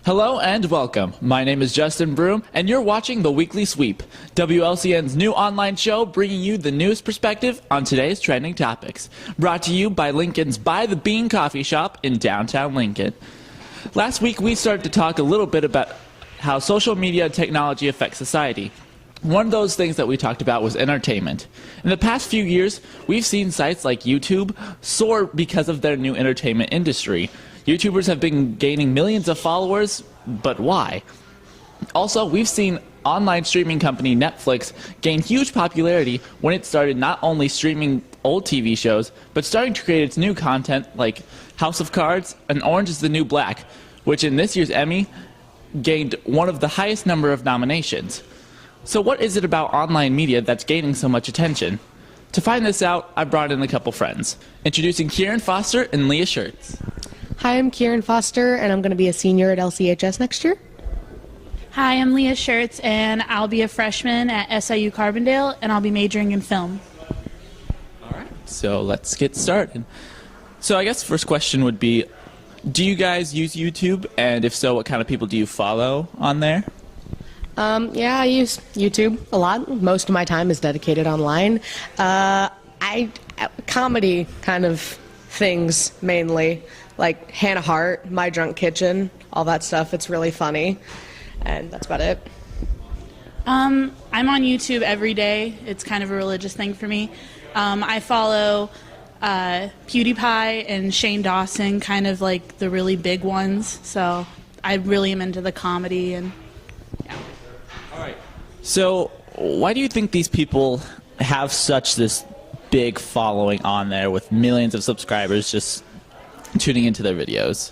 Hello and welcome. My name is Justin Broom, and you're watching The Weekly Sweep, WLCN's new online show bringing you the newest perspective on today's trending topics. Brought to you by Lincoln's By the Bean Coffee Shop in downtown Lincoln. Last week, we started to talk a little bit about how social media and technology affect society. One of those things that we talked about was entertainment. In the past few years, we've seen sites like YouTube soar because of their new entertainment industry. YouTubers have been gaining millions of followers, but why? Also, we've seen online streaming company Netflix gain huge popularity when it started not only streaming old TV shows, but starting to create its new content like House of Cards and Orange is the New Black, which in this year's Emmy gained one of the highest number of nominations. So what is it about online media that's gaining so much attention? To find this out, I brought in a couple friends. Introducing Kieran Foster and Leah Shurtz. Hi, I'm Kieran Foster, and I'm going to be a senior at LCHS next year. Hi, I'm Leah Shurtz, and I'll be a freshman at SIU Carbondale, and I'll be majoring in film. All right, so let's get started. So I guess the first question would be, do you guys use YouTube? And if so, what kind of people do you follow on there? Yeah, I use YouTube a lot. Most of my time is dedicated online. Comedy kind of things mainly, like Hannah Hart, My Drunk Kitchen, all that stuff. It's really funny, and that's about it. I'm on YouTube every day. It's kind of a religious thing for me. I follow PewDiePie and Shane Dawson, kind of like the really big ones. So I really am into the comedy and yeah. All right. So why do you think these people have such this big following on there with millions of subscribers just tuning into their videos?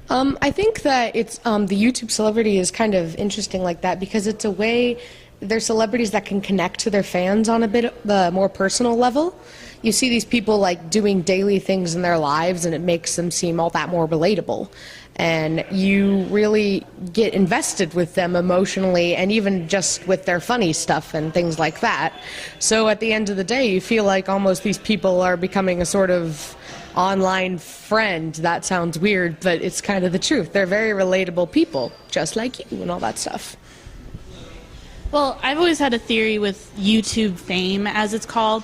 I think that it's the YouTube celebrity is kind of interesting like that because it's a way they're celebrities that can connect to their fans on a bit the more personal level. You see these people like doing daily things in their lives and it makes them seem all that more relatable. And you really get invested with them emotionally and even just with their funny stuff and things like that. So at the end of the day, you feel like almost these people are becoming a sort of online friend. That sounds weird, but it's kind of the truth. They're very relatable people, just like you and all that stuff. Well, I've always had a theory with YouTube fame, as it's called.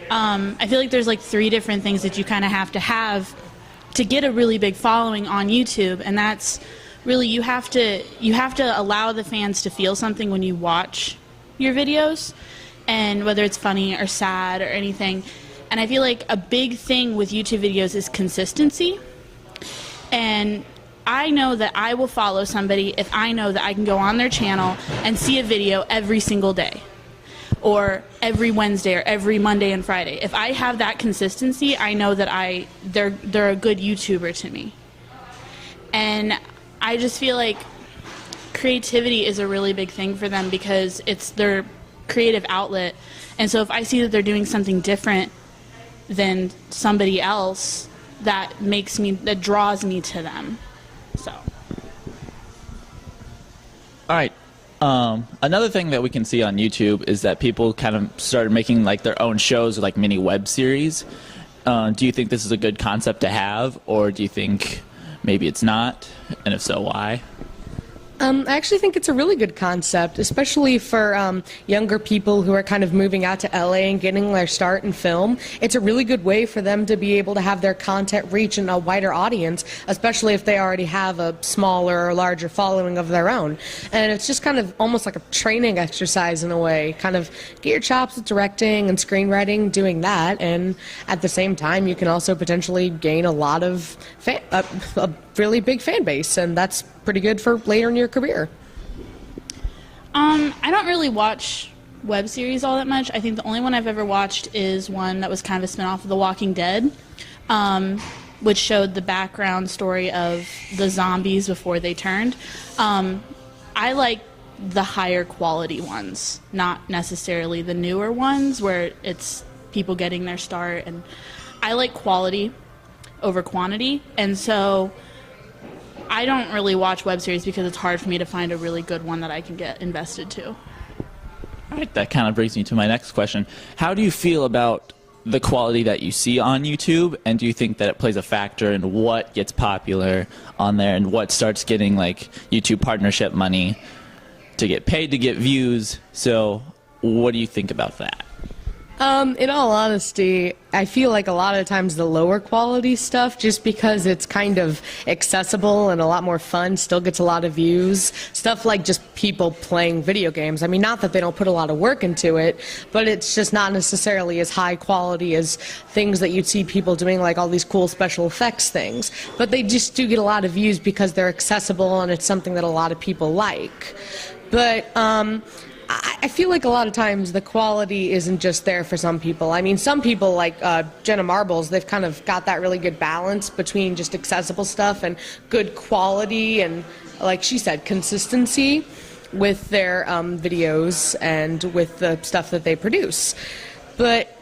I feel like there's like 3 different things that you kind of have to get a really big following on YouTube, and that's really you have to allow the fans to feel something when you watch your videos, and whether it's funny or sad or anything. And I feel like a big thing with YouTube videos is consistency. And I know that I will follow somebody if I know that I can go on their channel and see a video every single day, or every Wednesday, or every Monday and Friday. If I have that consistency, I know that they're a good YouTuber to me. And I just feel like creativity is a really big thing for them because it's their creative outlet. And so if I see that they're doing something different than somebody else, that draws me to them. So. All right. Another thing that we can see on YouTube is that people kind of started making like their own shows or like mini web series. Do you think this is a good concept to have, or do you think maybe it's not? And if so, why? I actually think it's a really good concept, especially for younger people who are kind of moving out to LA and getting their start in film. It's a really good way for them to be able to have their content reach in a wider audience, especially if they already have a smaller or larger following of their own. And it's just kind of almost like a training exercise in a way, kind of get your chops at directing and screenwriting, doing that, and at the same time you can also potentially gain a lot of a really big fan base, and that's pretty good for later in your career. I don't really watch web series all that much. I think the only one I've ever watched is one that was kind of a spin-off of The Walking Dead, which showed the background story of the zombies before they turned. I like the higher quality ones, not necessarily the newer ones where it's people getting their start. And I like quality over quantity, and so I don't really watch web series because it's hard for me to find a really good one that I can get invested to. All right, that kind of brings me to my next question. How do you feel about the quality that you see on YouTube, and do you think that it plays a factor in what gets popular on there and what starts getting like YouTube partnership money to get paid to get views? So what do you think about that? In all honesty, I feel like a lot of times the lower quality stuff, just because it's kind of accessible and a lot more fun, still gets a lot of views. Stuff like just people playing video games. I mean, not that they don't put a lot of work into it, but it's just not necessarily as high quality as things that you'd see people doing, like all these cool special effects things. But they just do get a lot of views because they're accessible and it's something that a lot of people like. But, I feel like a lot of times the quality isn't just there for some people. I mean, some people like Jenna Marbles, they've kind of got that really good balance between just accessible stuff and good quality and, like she said, consistency with their videos and with the stuff that they produce. But,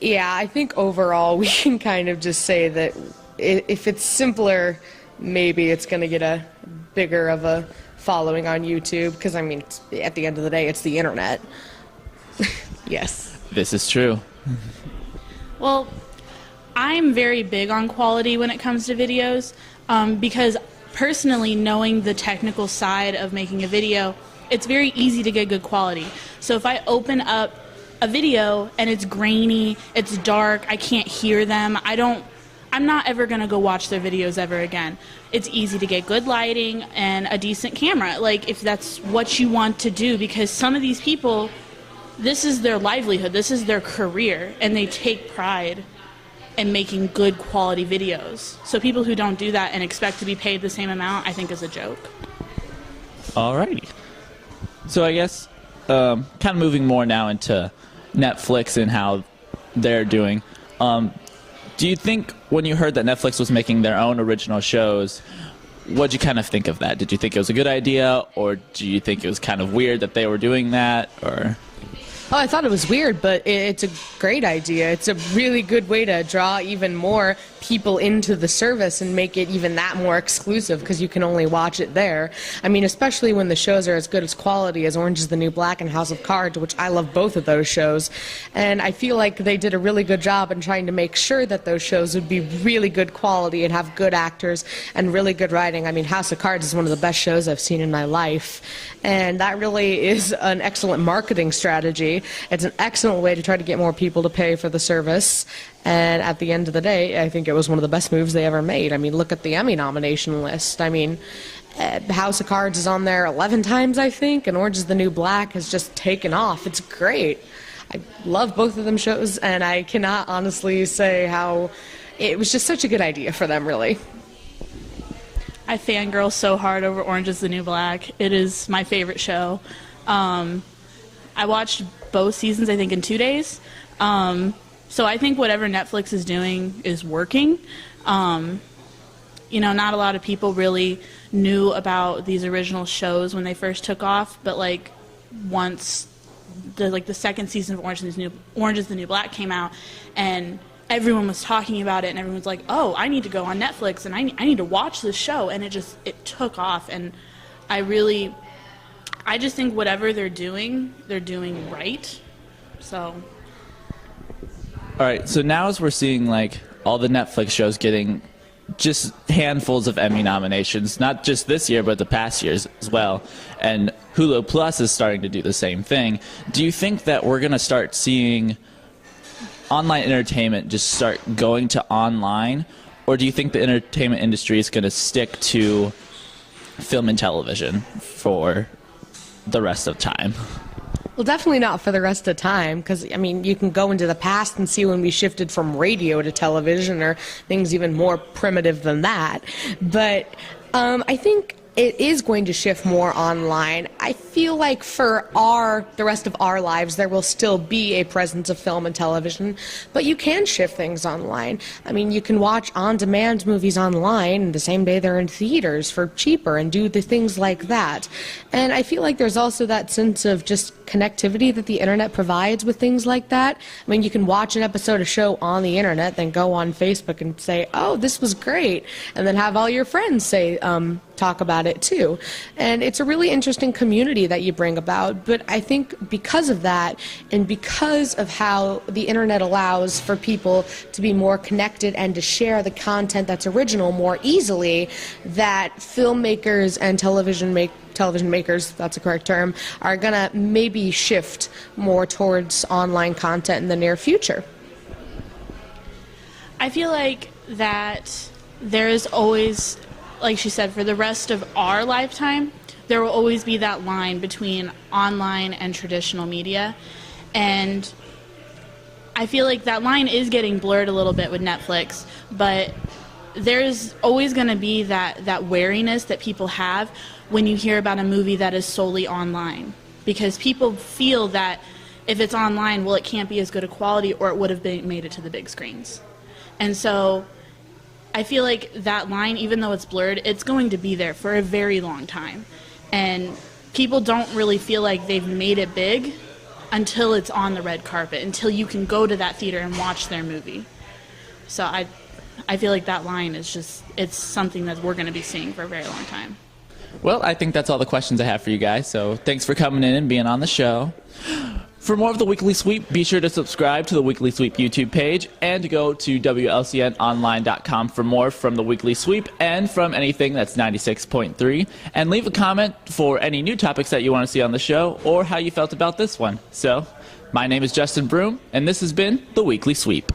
yeah, I think overall we can kind of just say that if it's simpler, maybe it's going to get a bigger of a following on YouTube, because I mean, at the end of the day, it's the internet. Yes. This is true. Well, I'm very big on quality when it comes to videos, because personally, knowing the technical side of making a video, it's very easy to get good quality. So if I open up a video and it's grainy, it's dark, I can't hear them, I'm not ever going to go watch their videos ever again. It's easy to get good lighting and a decent camera, like if that's what you want to do, because some of these people, this is their livelihood, this is their career, and they take pride in making good quality videos. So people who don't do that and expect to be paid the same amount, I think is a joke. Alrighty. So I guess kind of moving more now into Netflix and how they're doing. Do you think when you heard that Netflix was making their own original shows, what'd you kind of think of that? Did you think it was a good idea, or do you think it was kind of weird that they were doing that, or? Oh, I thought it was weird, but it's a great idea. It's a really good way to draw even more people into the service and make it even that more exclusive, because you can only watch it there. I mean, especially when the shows are as good as quality as Orange is the New Black and House of Cards, which I love both of those shows. And I feel like they did a really good job in trying to make sure that those shows would be really good quality and have good actors and really good writing. I mean, House of Cards is one of the best shows I've seen in my life. And that really is an excellent marketing strategy. It's an excellent way to try to get more people to pay for the service. And at the end of the day, I think it was one of the best moves they ever made. I mean, look at the Emmy nomination list. I mean, House of Cards is on there 11 times, I think, and Orange is the New Black has just taken off. It's great. I love both of them shows, and I cannot honestly say how it was just such a good idea for them, really. I fangirl so hard over Orange is the New Black. It is my favorite show. I watched both seasons, I think, in 2 days. So I think whatever Netflix is doing is working. You know, not a lot of people really knew about these original shows when they first took off, but like once the second season of Orange is the New Black came out, and everyone was talking about it, and everyone was like, oh, I need to go on Netflix, and I need to watch this show, and it took off. And I just think whatever they're doing right. So. All right, so now as we're seeing like all the Netflix shows getting just handfuls of Emmy nominations, not just this year, but the past years as well, and Hulu Plus is starting to do the same thing, do you think that we're going to start seeing online entertainment just start going to online, or do you think the entertainment industry is going to stick to film and television for the rest of time? Well, definitely not for the rest of time, because, I mean, you can go into the past and see when we shifted from radio to television, or things even more primitive than that. But I think it is going to shift more online. I feel like for the rest of our lives, there will still be a presence of film and television, but you can shift things online. I mean, you can watch on-demand movies online the same day they're in theaters for cheaper and do the things like that. And I feel like there's also that sense of just connectivity that the internet provides with things like that. I mean, you can watch an episode of a show on the internet, then go on Facebook and say, oh, this was great, and then have all your friends say, talk about it too. And it's a really interesting community that you bring about. But I think because of that, and because of how the internet allows for people to be more connected and to share the content that's original more easily, that filmmakers and television makers, that's a correct term, are going to maybe shift more towards online content in the near future. I feel like that there is always, like she said, for the rest of our lifetime, there will always be that line between online and traditional media. And I feel like that line is getting blurred a little bit with Netflix, but there's always going to be that wariness that people have when you hear about a movie that is solely online. Because people feel that if it's online, well, it can't be as good a quality, or it would have made it to the big screens. And so I feel like that line, even though it's blurred, it's going to be there for a very long time. And people don't really feel like they've made it big until it's on the red carpet, until you can go to that theater and watch their movie. So I feel like that line is just, it's something that we're going to be seeing for a very long time. Well, I think that's all the questions I have for you guys, so thanks for coming in and being on the show. For more of the Weekly Sweep, be sure to subscribe to the Weekly Sweep YouTube page and go to WLCNonline.com for more from the Weekly Sweep and from anything that's 96.3. And leave a comment for any new topics that you want to see on the show or how you felt about this one. So, my name is Justin Broom, and this has been the Weekly Sweep.